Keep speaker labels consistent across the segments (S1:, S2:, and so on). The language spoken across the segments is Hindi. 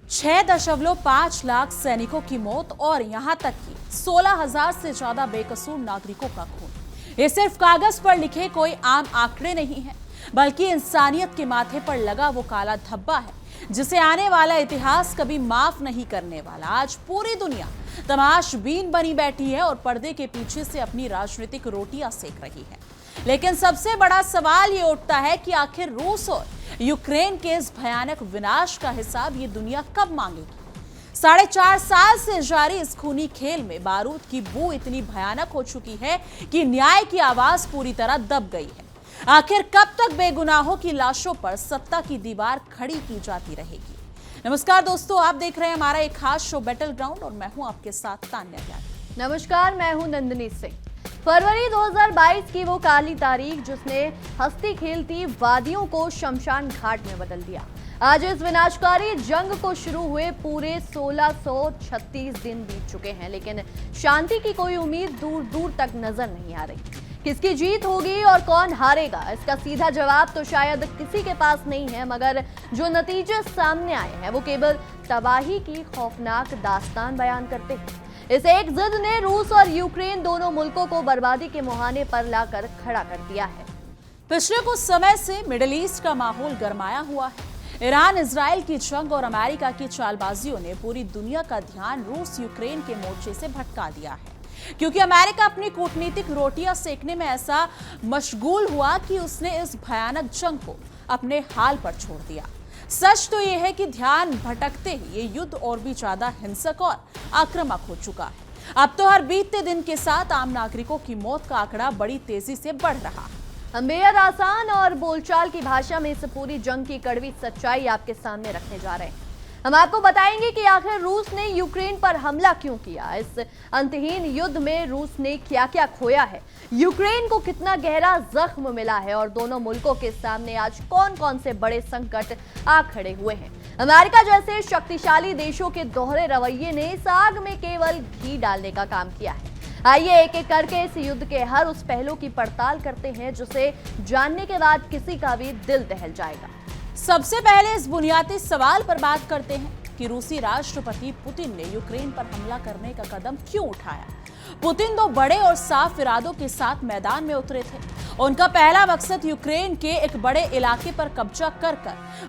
S1: 6.5 लाख सैनिकों की मौत और यहां तक कि 16,000 से ज्यादा बेकसूर नागरिकों का खून। ये सिर्फ कागज पर लिखे कोई आम आंकड़े नहीं है, बल्कि इंसानियत के माथे पर लगा वो काला धब्बा है जिसे आने वाला इतिहास कभी माफ नहीं करने वाला। आज पूरी दुनिया तमाशबीन बनी बैठी है और पर्दे के पीछे से अपनी राजनीतिक रोटियां सेक रही है। लेकिन सबसे बड़ा सवाल ये उठता है कि आखिर रूस और यूक्रेन के इस भयानक विनाश का हिसाब ये दुनिया कब मांगेगी। 4.5 साल से जारी इस खूनी खेल में बारूद की बू इतनी भयानक हो चुकी है कि न्याय की आवाज पूरी तरह दब गई है। आखिर कब तक बेगुनाहों की लाशों पर सत्ता की दीवार खड़ी की जाती रहेगी। नमस्कार दोस्तों, आप देख रहे हैं हमारा एक खास शो बैटल ग्राउंड और मैं हूं आपके साथ तान्या ज्ञानी।
S2: नमस्कार, मैं हूं नंदिनी सिंह। फरवरी 2022 की वो काली तारीख जिसने हंसती खेलती वादियों को शमशान घाट में बदल दिया। आज इस विनाशकारी जंग को शुरू हुए पूरे 1636 दिन बीत चुके हैं, लेकिन शांति की कोई उम्मीद दूर दूर तक नजर नहीं आ रही। किसकी जीत होगी और कौन हारेगा, इसका सीधा जवाब तो शायद किसी के पास नहीं है, मगर जो नतीजे सामने आए हैं वो केवल तबाही की खौफनाक दास्तान बयान करते हैं। इस एक जिद ने रूस और यूक्रेन दोनों मुल्कों को बर्बादी के मुहाने पर लाकर खड़ा कर दिया है।
S1: पिछले कुछ समय से मिडिल ईस्ट का माहौल गरमाया हुआ है। ईरान इजराइल की जंग और अमेरिका की चालबाजियों ने पूरी दुनिया का ध्यान रूस यूक्रेन के मोर्चे से भटका दिया है, क्योंकि अमेरिका अपनी कूटनीतिक रोटियां सेकने में ऐसा मशगूल हुआ कि उसने इस भयानक जंग को अपने हाल पर छोड़ दिया। सच तो यह है कि ध्यान भटकते ही ये युद्ध और भी ज्यादा हिंसक और आक्रामक हो चुका है। अब तो हर बीतते दिन के साथ आम नागरिकों की मौत का आंकड़ा बड़ी तेजी से बढ़ रहा है।
S2: हम बेहद आसान और बोलचाल की भाषा में इस पूरी जंग की कड़वी सच्चाई आपके सामने रखने जा रहे हैं। हम आपको बताएंगे कि आखिर रूस ने यूक्रेन पर हमला क्यों किया, इस अंतहीन युद्ध में रूस ने क्या क्या खोया है, यूक्रेन को कितना गहरा जख्म मिला है और दोनों मुल्कों के सामने आज कौन कौन से बड़े संकट आ खड़े हुए हैं। अमेरिका जैसे शक्तिशाली देशों के दोहरे रवैये ने इस आग में केवल घी डालने का काम किया है। आइए एक एक करके इस युद्ध के हर उस पहलू की पड़ताल करते हैं जिसे जानने के बाद किसी का भी दिल दहल जाएगा।
S1: सबसे पहले इस बुनियादी सवाल पर बात करते हैं कि रूसी राष्ट्रपति पुतिन ने यूक्रेन पर हमला करने का कदम क्यों उठाया। पुतिन दो बड़े और साफ इरादों के साथ मैदान में उतरे थे। उनका पहला मकसद यूक्रेन के एक बड़े इलाके पर कब्जा कर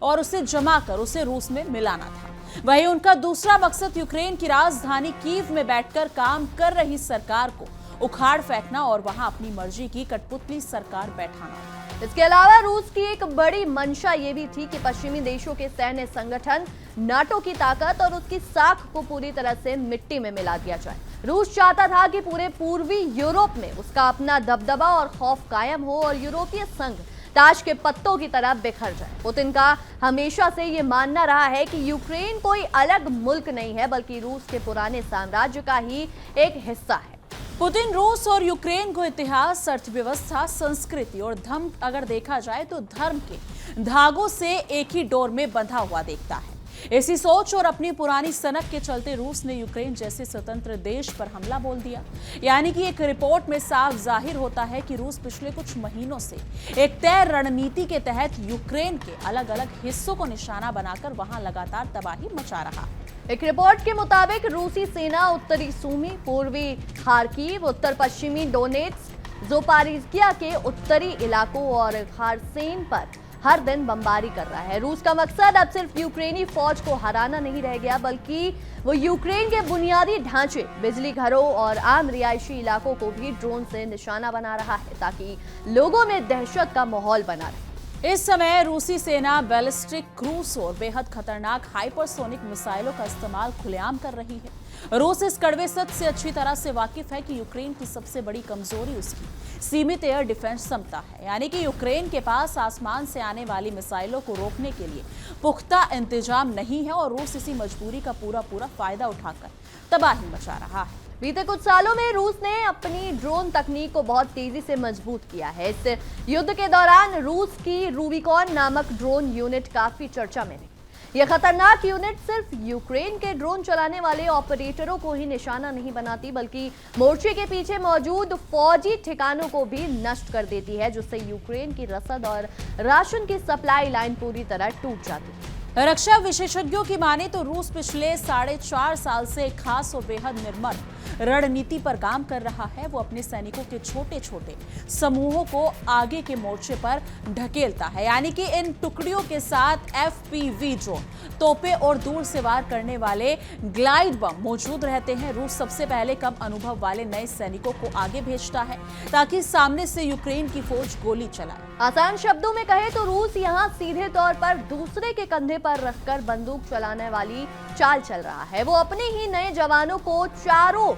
S1: और उसे जमा कर उसे रूस में मिलाना था। वहीं उनका दूसरा मकसद यूक्रेन की राजधानी कीव में बैठकर काम कर रही सरकार को उखाड़ फेंकना और वहां अपनी मर्जी की कठपुतली सरकार बैठाना था।
S2: इसके अलावा रूस की एक बड़ी मंशा ये भी थी कि पश्चिमी देशों के सैन्य संगठन नाटो की ताकत और उसकी साख को पूरी तरह से मिट्टी में मिला दिया जाए। रूस चाहता था कि पूरे पूर्वी यूरोप में उसका अपना दबदबा और खौफ कायम हो और यूरोपीय संघ ताश के पत्तों की तरह बिखर जाए। पुतिन का हमेशा से ये मानना रहा है कि यूक्रेन कोई अलग मुल्क नहीं है, बल्कि रूस के पुराने साम्राज्य का ही एक हिस्सा है।
S1: पुतिन रूस और यूक्रेन को इतिहास, अर्थव्यवस्था, संस्कृति और धर्म अगर देखा जाए तो धर्म के धागों से एक ही डोर में बंधा हुआ देखता है। इसी सोच और अपनी पुरानी सनक के चलते रूस ने यूक्रेन जैसे स्वतंत्र देश पर हमला बोल दिया। यानी कि एक रिपोर्ट में साफ जाहिर होता है कि रूस पिछले कुछ महीनों से एक तय रणनीति के तहत यूक्रेन के अलग अलग हिस्सों को निशाना बनाकर वहां लगातार तबाही मचा रहा है।
S2: एक रिपोर्ट के मुताबिक रूसी सेना उत्तरी सूमी, पूर्वी खार्किव, उत्तर पश्चिमी डोनेट्स्क, ज़ापोरिज़िया के उत्तरी इलाकों और खार्सन पर हर दिन बमबारी कर रहा है। रूस का मकसद अब सिर्फ यूक्रेनी फौज को हराना नहीं रह गया, बल्कि वो यूक्रेन के बुनियादी ढांचे, बिजली घरों और आम रिहायशी इलाकों को भी ड्रोन से निशाना बना रहा है, ताकि लोगों में दहशत का माहौल बना रहे।
S1: इस समय रूसी सेना बैलिस्टिक क्रूज और बेहद खतरनाक हाइपरसोनिक मिसाइलों का इस्तेमाल खुलेआम कर रही है। रूस इस कड़वे सच से अच्छी तरह से वाकिफ है कि यूक्रेन की सबसे बड़ी कमजोरी उसकी सीमित एयर डिफेंस क्षमता है। यानी कि यूक्रेन के पास आसमान से आने वाली मिसाइलों को रोकने के लिए पुख्ता इंतजाम नहीं है और रूस इसी मजबूरी का पूरा फायदा उठाकर तबाही मचा रहा है।
S2: बीते कुछ सालों में रूस ने अपनी ड्रोन तकनीक को बहुत तेजी से मजबूत किया है। इस युद्ध के दौरान रूस की रूबिकॉन नामक ड्रोन यूनिट काफी चर्चा में रही। यह खतरनाक यूनिट सिर्फ यूक्रेन के ड्रोन चलाने वाले ऑपरेटरों को ही निशाना नहीं बनाती, बल्कि मोर्चे के पीछे मौजूद फौजी ठिकानों को भी नष्ट कर देती है, जिससे यूक्रेन की रसद और राशन की सप्लाई लाइन पूरी तरह टूट जाती है।
S1: रक्षा विशेषज्ञों की माने तो रूस पिछले 4.5 साल से एक खास और बेहद निर्मल रणनीति पर काम कर रहा है। वो अपने सैनिकों के छोटे छोटे समूहों को आगे के मोर्चे पर ढकेलता है, यानी कि इन टुकड़ियों के साथ FPV ड्रोन, तोपे और दूर से वार करने वाले ग्लाइड बम मौजूद रहते हैं। रूस सबसे पहले कम अनुभव वाले नए सैनिकों को आगे भेजता है ताकि सामने से यूक्रेन की फौज गोली चलाए।
S2: आसान शब्दों में कहे तो रूस यहां सीधे तौर पर दूसरे के कंधे पर रखकर बंदूक चलाने वाली चाल चल रहा है। वो अपने ही नए जवानों को चारों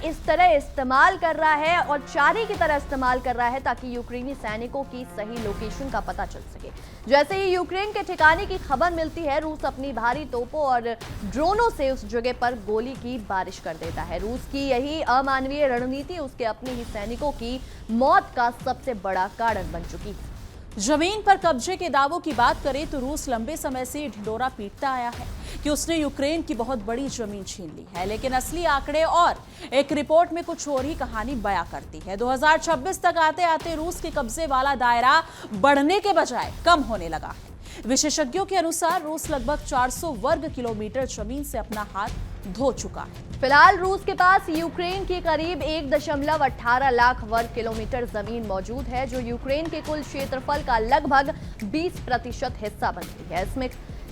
S2: इस तरह इस्तेमाल कर रहा है और चारी की तरह इस्तेमाल कर रहा है ताकि यूक्रेनी सैनिकों की सही लोकेशन का पता चल सके। जैसे ही यूक्रेन के ठिकाने की खबर मिलती है, रूस अपनी भारी तोपों और ड्रोनों से उस जगह पर गोली की बारिश कर देता है। रूस की यही अमानवीय रणनीति उसके अपने ही सैनिकों की मौत का सबसे बड़ा कारण बन चुकी है।
S1: जमीन पर कब्जे के दावों की बात करें तो रूस लंबे समय से ढिंढोरा पीटता आया है कि उसने यूक्रेन की बहुत बड़ी जमीन छीन ली है, लेकिन असली आंकड़े और एक रिपोर्ट में कुछ और ही कहानी बयां करती है। 2026 तक आते आते रूस के कब्जे वाला दायरा बढ़ने के बजाय कम होने लगा है। विशेषज्ञों के अनुसार रूस लगभग 400 वर्ग किलोमीटर जमीन से अपना हाथ धो चुका है।
S2: फिलहाल रूस के पास यूक्रेन के करीब 1.18 लाख वर्ग किलोमीटर जमीन मौजूद है, जो यूक्रेन के कुल क्षेत्रफल का लगभग 20% हिस्सा बनती है।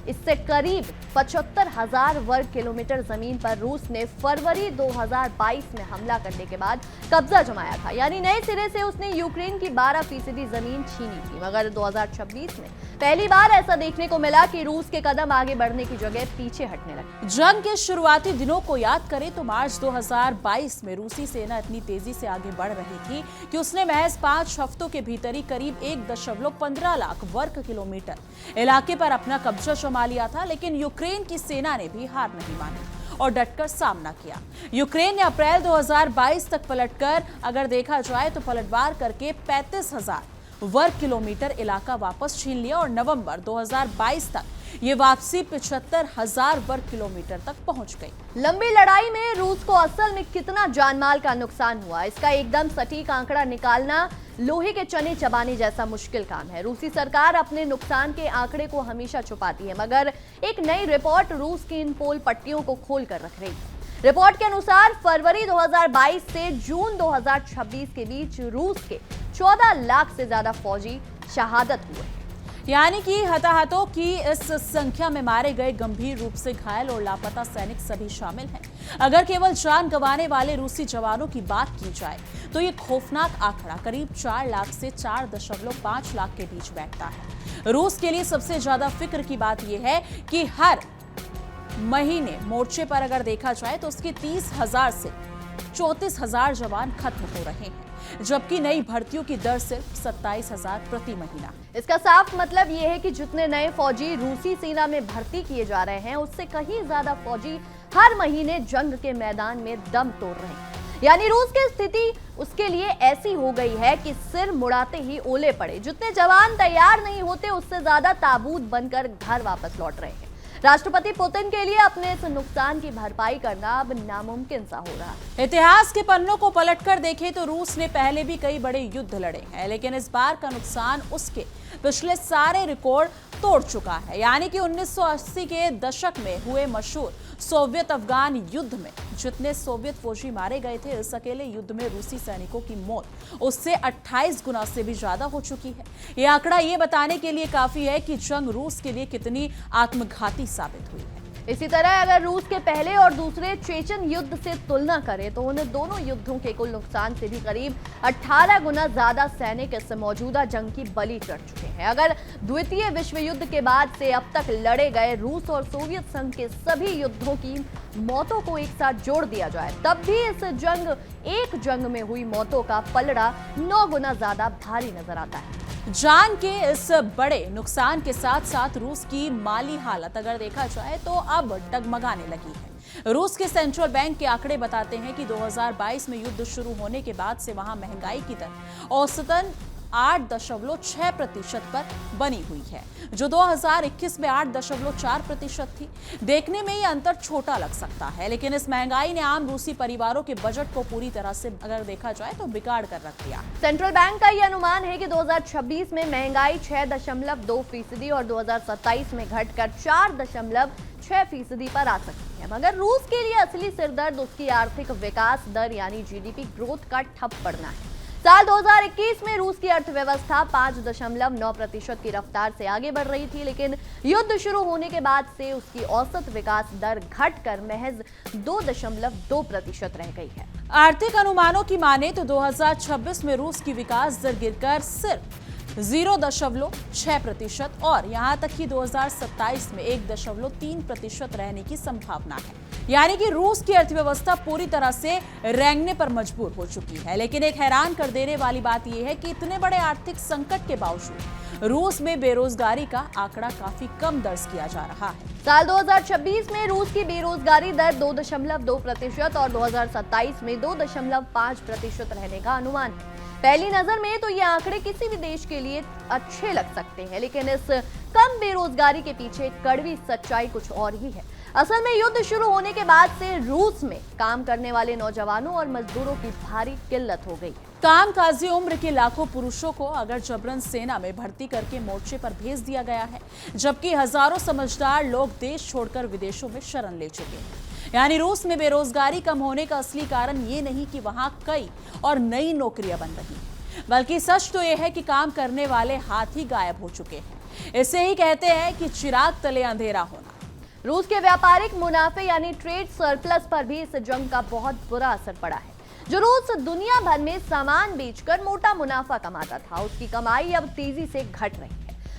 S2: इससे करीब 75,000 वर्ग किलोमीटर जमीन पर रूस ने फरवरी 2022 में हमला करने के बाद कब्जा जमाया था, यानी नए सिरे से उसने यूक्रेन की 12% जमीन छीनी थी। मगर 2026 में पहली बार ऐसा देखने को मिला कि रूस के कदम आगे बढ़ने की जगह पीछे हटने लगे।
S1: जंग के शुरुआती दिनों को याद करें तो मार्च 2022 में रूसी सेना इतनी तेजी से आगे बढ़ रही थी कि उसने महज 5 हफ्तों के भीतर ही करीब 1.15 लाख वर्ग किलोमीटर इलाके पर अपना कब्जा जमा लिया था। लेकिन यूक्रेन की सेना ने भी हार नहीं मानी और डटकर सामना किया। यूक्रेन ने अप्रैल 2022 तक पलटकर अगर देखा जाए तो पलटवार करके 35,000 वर्ग किलोमीटर इलाका वापस छीन लिया और नवंबर 2022 तक ये वापसी 75,000 वर्ग किलोमीटर तक पहुंच गई।
S2: लंबी लड़ाई में रूस को असल में कितना जानमाल का नुकसान हुआ, इसका एकदम सटीक आंकड़ा निकालना लोहे के चने चबाने जैसा मुश्किल काम है। रूसी सरकार अपने नुकसान के आंकड़े को हमेशा छुपाती है, मगर एक नई रिपोर्ट रूस की इन पोल पट्टियों को खोल कर रख रही है। रिपोर्ट के अनुसार फरवरी 2022 से जून 2026 के बीच रूस के 14 लाख से ज्यादा फौजी शहादत हुए,
S1: यानी कि हताहतों की इस संख्या में मारे गए, गंभीर रूप से घायल और लापता सैनिक सभी शामिल हैं। अगर केवल जान गंवाने वाले रूसी जवानों की बात की जाए तो ये खौफनाक आंकड़ा करीब 4 लाख से 4.5 लाख के बीच बैठता है। रूस के लिए सबसे ज्यादा फिक्र की बात यह है कि हर महीने मोर्चे पर अगर देखा जाए तो उसके 30,000 से 34,000 जवान खत्म हो रहे हैं, जबकि नई भर्तियों की दर सिर्फ 27,000 प्रति महीना।
S2: इसका साफ मतलब यह है कि जितने नए फौजी रूसी सेना में भर्ती किए जा रहे हैं, उससे कहीं ज्यादा फौजी हर महीने जंग के मैदान में दम तोड़ रहे हैं। यानी रूस की स्थिति उसके लिए ऐसी हो गई है कि सिर मुड़ाते ही ओले पड़े। जितने जवान तैयार नहीं होते, उससे ज्यादा ताबूत बनकर घर वापस लौट रहे हैं। राष्ट्रपति पुतिन के लिए अपने इस नुकसान की भरपाई करना अब नामुमकिन सा हो रहा है।
S1: इतिहास के पन्नों को पलटकर देखें तो रूस ने पहले भी कई बड़े युद्ध लड़े हैं, लेकिन इस बार का नुकसान उसके पिछले सारे रिकॉर्ड तोड़ चुका है। यानी कि 1980 के दशक में हुए मशहूर सोवियत अफगान युद्ध में जितने सोवियत फौजी मारे गए थे, इस अकेले युद्ध में रूसी सैनिकों की मौत उससे 28 गुना से भी ज्यादा हो चुकी है। यह आंकड़ा ये बताने के लिए काफी है कि जंग रूस के लिए कितनी आत्मघाती साबित हुई है।
S2: इसी तरह अगर रूस के पहले और दूसरे चेचन युद्ध से तुलना करें तो उन दोनों युद्धों के कुल नुकसान से भी करीब 18 गुना ज्यादा सैनिक इस मौजूदा जंग की बलि चढ़ चुके हैं। अगर द्वितीय विश्व युद्ध के बाद से अब तक लड़े गए रूस और सोवियत संघ के सभी युद्धों की मौतों को एक साथ जोड़ दिया जाए, तब भी इस एक जंग में हुई मौतों का पलड़ा 9 गुना ज्यादा भारी नजर आता है।
S1: जान के इस बड़े नुकसान के साथ साथ रूस की माली हालत अगर देखा जाए तो अब डगमगाने लगी है। रूस के सेंट्रल बैंक के आंकड़े बताते हैं कि 2022 में युद्ध शुरू होने के बाद से वहां महंगाई की दर औसतन 8.6% पर बनी हुई है, जो 2021 में 8.4% थी। देखने में ये अंतर छोटा लग सकता है, लेकिन इस महंगाई ने आम रूसी परिवारों के बजट को पूरी तरह से अगर देखा जाए तो बिगाड़ कर रख दिया।
S2: सेंट्रल बैंक का ये अनुमान है कि 2026 में महंगाई 6.2% और 2027 में घटकर 4.6% पर आ सकती है। मगर रूस के लिए असली सिरदर्द उसकी आर्थिक विकास दर यानी जीडीपी ग्रोथ का ठप पड़ना है। साल 2021 में रूस की अर्थव्यवस्था 5.9% की रफ्तार से आगे बढ़ रही थी, लेकिन युद्ध शुरू होने के बाद से उसकी औसत विकास दर घटकर महज 2.2% रह गई है।
S1: आर्थिक अनुमानों की माने तो 2026 में रूस की विकास दर गिरकर सिर्फ 0.6% और यहां तक कि 2027 में 1.3% रहने की संभावना है। यानी कि रूस की अर्थव्यवस्था पूरी तरह से रेंगने पर मजबूर हो चुकी है। लेकिन एक हैरान कर देने वाली बात यह है कि इतने बड़े आर्थिक संकट के बावजूद रूस में बेरोजगारी का आंकड़ा काफी कम दर्ज किया जा रहा है।
S2: साल 2026 में रूस की बेरोजगारी दर 2.2% और 2027 में 2.5% रहने का अनुमान है। पहली नजर में तो ये आंकड़े किसी भी देश के लिए अच्छे लग सकते हैं, लेकिन इस कम बेरोजगारी के पीछे कड़वी सच्चाई कुछ और ही है। असल में युद्ध शुरू होने के बाद से रूस में काम करने वाले नौजवानों और मजदूरों की भारी किल्लत हो गई है।
S1: कामकाजी उम्र के लाखों पुरुषों को अगर जबरन सेना में भर्ती करके मोर्चे पर भेज दिया गया है, जबकि हजारों समझदार लोग देश छोड़कर विदेशों में शरण ले चुके हैं। यानी रूस में बेरोजगारी कम होने का असली कारण ये नहीं कि वहां कई और नई नौकरियां बन रही हैं, बल्कि सच तो यह है कि काम करने वाले हाथ ही गायब हो चुके हैं। इसे ही कहते हैं कि चिराग तले अंधेरा होना।
S2: रूस के व्यापारिक मुनाफे यानी ट्रेड सरप्लस पर भी इस जंग का बहुत बुरा असर पड़ा है। जो रूस दुनिया भर में सामान बेचकर मोटा मुनाफा कमाता था, उसकी कमाई अब तेजी से घट रही है।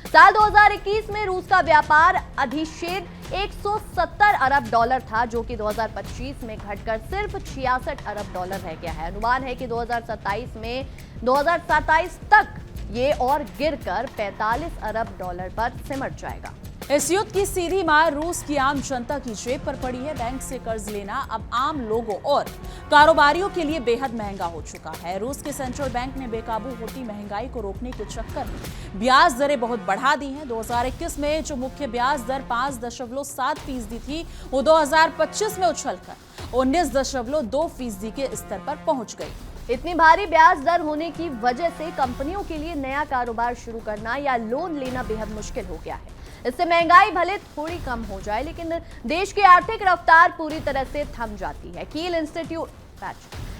S2: साल 2021 में रूस का व्यापार अधिशेष 170 अरब डॉलर था, जो कि 2025 में घटकर सिर्फ 66 अरब डॉलर रह गया है। अनुमान है कि 2027 तक ये और गिरकर 45 अरब डॉलर पर सिमट जाएगा।
S1: इस युद्ध की सीधी मार रूस की आम जनता की जेब पर पड़ी है। बैंक से कर्ज लेना अब आम लोगों और कारोबारियों के लिए बेहद महंगा हो चुका है। रूस के सेंट्रल बैंक ने बेकाबू होती महंगाई को रोकने के चक्कर में ब्याज दरें बहुत बढ़ा दी हैं। 2021 में जो मुख्य ब्याज दर 5.7% थी, वो 2025 में उछलकर 19.2% के स्तर पर पहुंच गई।
S2: इतनी भारी ब्याज दर होने की वजह से कंपनियों के लिए नया कारोबार शुरू करना या लोन लेना बेहद मुश्किल हो गया है। इससे महंगाई भले थोड़ी कम हो जाए, लेकिन देश की आर्थिक रफ्तार पूरी तरह से थम जाती है। कील इंस्टीट्यूट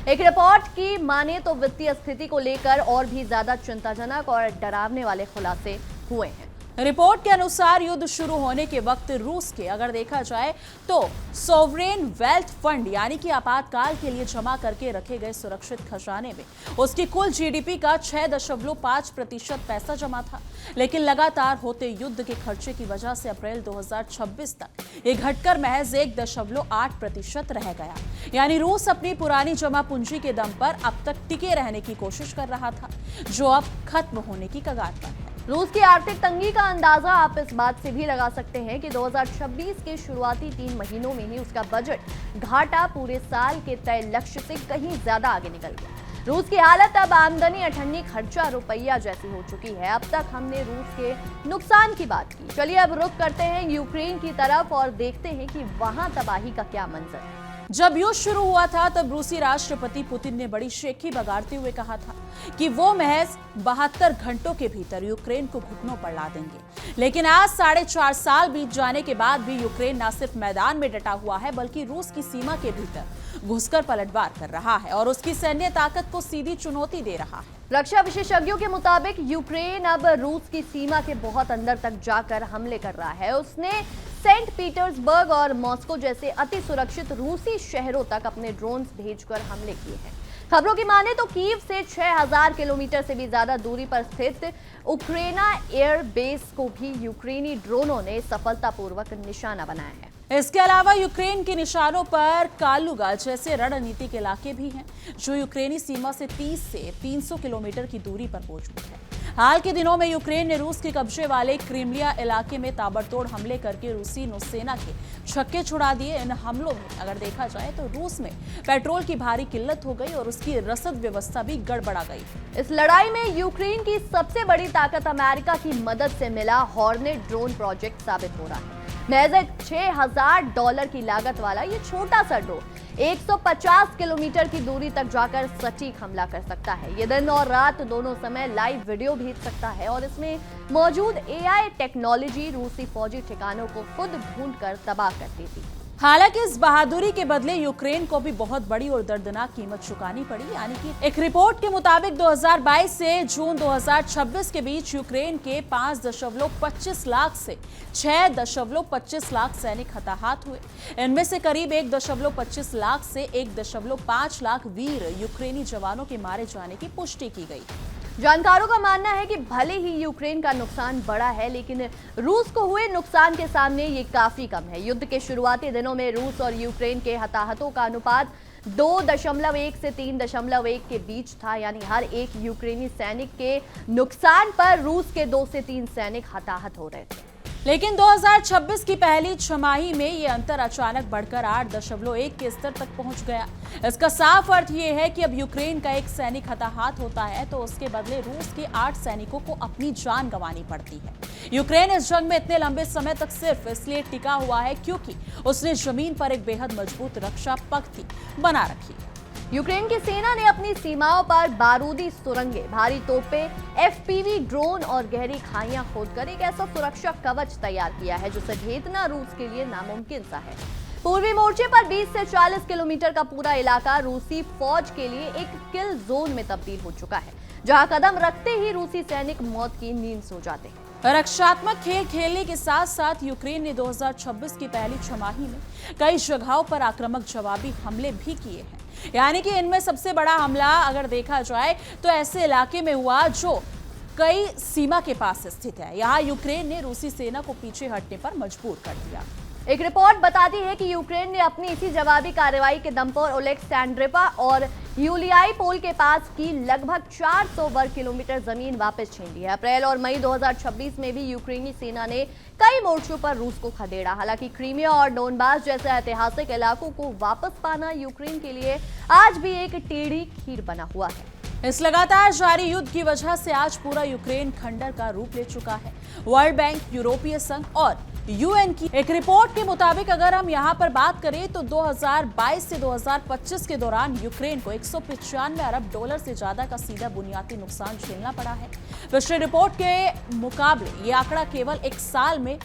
S2: एक रिपोर्ट की माने तो वित्तीय स्थिति को लेकर और भी ज्यादा चिंताजनक और डरावने वाले खुलासे हुए हैं।
S1: रिपोर्ट के अनुसार युद्ध शुरू होने के वक्त रूस के अगर देखा जाए तो सोवरेन वेल्थ फंड यानी कि आपातकाल के लिए जमा करके रखे गए सुरक्षित खजाने में उसकी कुल जीडीपी का 6.5% पैसा जमा था। लेकिन लगातार होते युद्ध के खर्चे की वजह से अप्रैल 2026 तक ये घटकर महज 1.8% रह गया। यानी रूस अपनी पुरानी जमा पूंजी के दम पर अब तक टिके रहने की कोशिश कर रहा था, जो अब खत्म होने की कगार पर है।
S2: रूस की आर्थिक तंगी का अंदाजा आप इस बात से भी लगा सकते हैं कि 2026 के शुरुआती 3 महीनों में ही उसका बजट घाटा पूरे साल के तय लक्ष्य से कहीं ज्यादा आगे निकल गया। रूस की हालत अब आमदनी अठन्नी खर्चा रुपया जैसी हो चुकी है। अब तक हमने रूस के नुकसान की बात की, चलिए अब रुख करते हैं यूक्रेन की तरफ और देखते हैं कि वहां तबाही का क्या मंजर है।
S1: जब युद्ध शुरू हुआ था तब रूसी राष्ट्रपति पुतिन ने बड़ी शेखी बगाड़ते हुए कहा था कि वो महज 72 घंटों के भीतर यूक्रेन को घुटनों पर ला देंगे। लेकिन आज 4.5 साल बीत जाने के बाद भी यूक्रेन न सिर्फ मैदान में डटा हुआ है, बल्कि रूस की सीमा के भीतर घुसकर पलटवार कर रहा है और उसकी सैन्य ताकत को सीधी चुनौती दे रहा है।
S2: रक्षा विशेषज्ञों के मुताबिक यूक्रेन अब रूस की सीमा के बहुत अंदर तक जाकर हमले कर रहा है। उसने सेंट पीटर्सबर्ग और मॉस्को जैसे अति सुरक्षित रूसी शहरों तक अपने ड्रोन्स भेजकर हमले किए हैं। खबरों की माने तो कीव से 6000 किलोमीटर से भी ज्यादा दूरी पर स्थित उक्रेना एयर बेस को भी यूक्रेनी ड्रोनों ने सफलतापूर्वक निशाना बनाया है।
S1: इसके अलावा यूक्रेन के निशानों पर कालुगा जैसे रणनीतिक इलाके भी हैं, जो यूक्रेनी सीमा से 30 से 300 किलोमीटर की दूरी पर मौजूद है। हाल के दिनों में यूक्रेन ने रूस के कब्जे वाले क्रीमिया इलाके में ताबड़तोड़ हमले करके रूसी नौसेना के छक्के छुड़ा दिए। इन हमलों में अगर देखा जाए तो रूस में पेट्रोल की भारी किल्लत हो गई और उसकी रसद व्यवस्था भी गड़बड़ा गई।
S2: इस लड़ाई में यूक्रेन की सबसे बड़ी ताकत अमेरिका की मदद से मिला हॉर्नेट ड्रोन प्रोजेक्ट साबित हो रहा है। महज $6000 की लागत वाला ये छोटा सा ड्रोन 150 किलोमीटर की दूरी तक जाकर सटीक हमला कर सकता है। ये दिन और रात दोनों समय लाइव वीडियो भेज सकता है और इसमें मौजूद AI टेक्नोलॉजी रूसी फौजी ठिकानों को खुद ढूंढकर तबाह कर देती।
S1: हालांकि इस बहादुरी के बदले यूक्रेन को भी बहुत बड़ी और दर्दनाक कीमत चुकानी पड़ी। यानी कि एक रिपोर्ट के मुताबिक 2022 से जून 2026 के बीच यूक्रेन के 5.25 लाख से 6.25 लाख सैनिक हताहत हुए। इनमें से करीब 1.25 लाख से 1.5 लाख वीर यूक्रेनी जवानों के मारे जाने की पुष्टि की गई।
S2: जानकारों का मानना है कि भले ही यूक्रेन का नुकसान बड़ा है, लेकिन रूस को हुए नुकसान के सामने ये काफी कम है। युद्ध के शुरुआती दिनों में रूस और यूक्रेन के हताहतों का अनुपात 2.1 से 3.1 के बीच था। यानी हर एक यूक्रेनी सैनिक के नुकसान पर रूस के 2 से 3 सैनिक हताहत हो रहे थे।
S1: लेकिन 2026 की पहली छमाही में ये अंतर अचानक बढ़कर 8.1 के स्तर तक पहुंच गया। इसका साफ अर्थ ये है कि अब यूक्रेन का एक सैनिक हताहत होता है तो उसके बदले रूस के 8 सैनिकों को अपनी जान गंवानी पड़ती है। यूक्रेन इस जंग में इतने लंबे समय तक सिर्फ इसलिए टिका हुआ है क्योंकि उसने जमीन पर एक बेहद मजबूत रक्षा पंक्ति बना रखी।
S2: यूक्रेन की सेना ने अपनी सीमाओं पर बारूदी सुरंगें, भारी तोपें, FPV ड्रोन और गहरी खाइयां खोदकर एक ऐसा सुरक्षा कवच तैयार किया है जिसे भेदना रूस के लिए नामुमकिन सा है। पूर्वी मोर्चे पर 20 से 40 किलोमीटर का पूरा इलाका रूसी फौज के लिए एक किल जोन में तब्दील हो चुका है, जहां कदम रखते ही रूसी सैनिक मौत की नींद सो जाते हैं।
S1: रक्षात्मक खेल खेलने के साथ साथ यूक्रेन ने 2026 की पहली छमाही में कई जगहों पर आक्रामक जवाबी हमले भी किए हैं। यानी कि इनमें सबसे बड़ा हमला अगर देखा जाए तो ऐसे इलाके में हुआ जो कई सीमा के पास स्थित है। यहाँ यूक्रेन ने रूसी सेना को पीछे हटने पर मजबूर कर दिया।
S2: एक रिपोर्ट बताती है कि यूक्रेन ने अपनी इसी जवाबी कार्रवाई के दम पर ओलेक्सैंड्रिपा और यूलियाई पोल के पास की लगभग 400 वर्ग किलोमीटर जमीन वापस छीन ली है। अप्रैल और मई 2026 में भी यूक्रेनी सेना ने कई मोर्चों पर रूस को खदेड़ा। हालांकि क्रीमिया और डोनबास जैसे ऐतिहासिक इलाकों को वापस पाना यूक्रेन के लिए आज भी एक टेढ़ी खीर बना हुआ है।
S1: इस लगातार जारी युद्ध की वजह से आज पूरा यूक्रेन खंडर का रूप ले चुका है। वर्ल्ड बैंक, यूरोपीय संघ और UN की एक रिपोर्ट के मुताबिक अगर हम यहाँ पर बात करें तो 2022 से 2025 के दौरान यूक्रेन को $195 अरब से ज्यादा का सीधा बुनियादी नुकसान झेलना पड़ा है। पिछली रिपोर्ट के मुकाबले ये आंकड़ा केवल एक साल में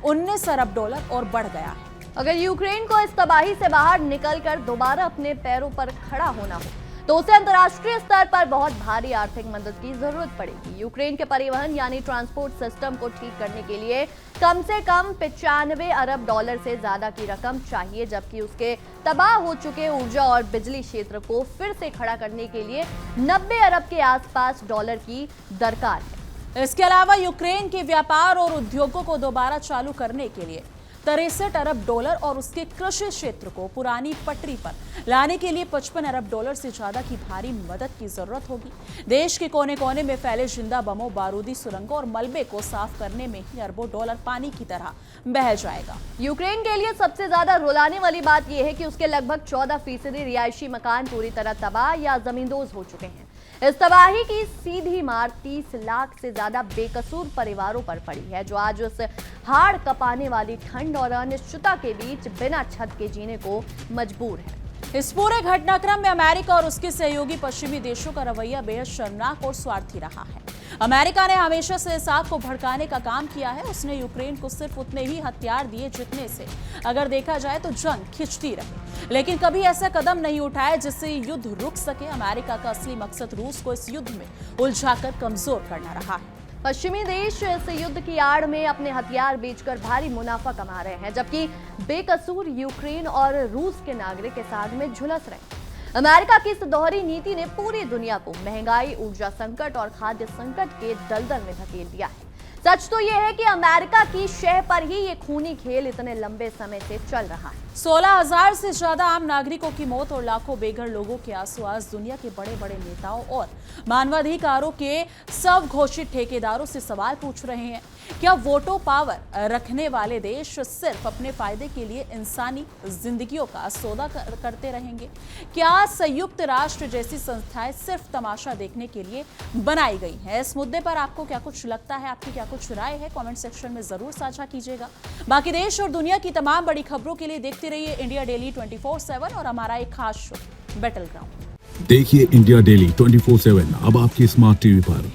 S1: $19 अरब और बढ़ गया है।
S2: अगर यूक्रेन को इस तबाही से बाहर निकलकर दोबारा अपने पैरों पर खड़ा होना हो तो उसे अंतर्राष्ट्रीय स्तर पर बहुत भारी आर्थिक मदद की जरूरत पड़ेगी। यूक्रेन के परिवहन यानी ट्रांसपोर्ट सिस्टम को ठीक करने के लिए कम से कम $95 अरब से ज्यादा की रकम चाहिए, जबकि उसके तबाह हो चुके ऊर्जा और बिजली क्षेत्र को फिर से खड़ा करने के लिए 90 अरब के आसपास डॉलर की दरकार है।
S1: इसके अलावा यूक्रेन के व्यापार और उद्योगों को दोबारा चालू करने के लिए $63 अरब और उसके कृषि क्षेत्र को पुरानी पटरी पर लाने के लिए $55 अरब से ज्यादा की भारी मदद की जरूरत होगी। देश के कोने कोने में फैले जिंदा बमों, बारूदी सुरंगों और मलबे को साफ करने में ही अरबों डॉलर पानी की तरह बह जाएगा।
S2: यूक्रेन के लिए सबसे ज्यादा रुलाने वाली बात यह है कि उसके लगभग 14% रिहायशी मकान पूरी तरह तबाह या जमींदोज हो चुके हैं। इस तबाही की सीधी मार 30 लाख से ज्यादा बेकसूर परिवारों पर पड़ी है, जो आज उस हाड़ कपाने वाली ठंड और अनिश्चितता के बीच बिना छत के जीने को मजबूर है।
S1: इस पूरे घटनाक्रम में अमेरिका और उसके सहयोगी पश्चिमी देशों का रवैया बेहद शर्मनाक और स्वार्थी रहा है। अमेरिका ने हमेशा से इस आग को भड़काने का काम किया है। उसने यूक्रेन को सिर्फ उतने ही हथियार दिए जितने से अगर देखा जाए तो जंग खिंचती रही, लेकिन कभी ऐसा कदम नहीं उठाया जिससे युद्ध रुक सके। अमेरिका का असली मकसद रूस को इस युद्ध में उलझाकर कमजोर करना रहा है।
S2: पश्चिमी देश इस युद्ध की आड़ में अपने हथियार बेचकर भारी मुनाफा कमा रहे हैं, जबकि बेकसूर यूक्रेन और रूस के नागरिक इस आग में झुलस रहे हैं। अमेरिका की इस दोहरी नीति ने पूरी दुनिया को महंगाई, ऊर्जा संकट और खाद्य संकट के दलदल में धकेल दिया है। सच तो यह है कि अमेरिका की शह पर ही ये खूनी खेल इतने लंबे समय से चल रहा है।
S1: 16,000 से ज्यादा आम नागरिकों की मौत और लाखों बेघर लोगों के आंसू आज दुनिया के बड़े बड़े नेताओं और मानवाधिकारों के सब घोषित ठेकेदारों से सवाल पूछ रहे हैं। क्या वोटो पावर रखने वाले देश सिर्फ अपने फायदे के लिए इंसानी जिंदगियों का सौदा करते रहेंगे? क्या संयुक्त राष्ट्र जैसी संस्थाएं सिर्फ तमाशा देखने के लिए बनाई गई हैं? इस मुद्दे पर आपको क्या कुछ लगता है? आपकी क्या कुछ राय है? कमेंट सेक्शन में जरूर साझा कीजिएगा। बाकी देश और दुनिया की तमाम बड़ी खबरों के लिए देखते रहिए इंडिया डेली 24/7 और हमारा एक खास शो बैटल ग्राउंड।
S3: देखिए इंडिया डेली 24/7 अब आपके स्मार्ट टीवी पर।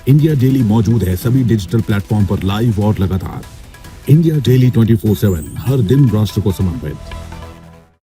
S3: इंडिया डेली मौजूद है सभी डिजिटल प्लेटफॉर्म पर लाइव और लगातार। इंडिया डेली 24/7 हर दिन राष्ट्र को समर्पित।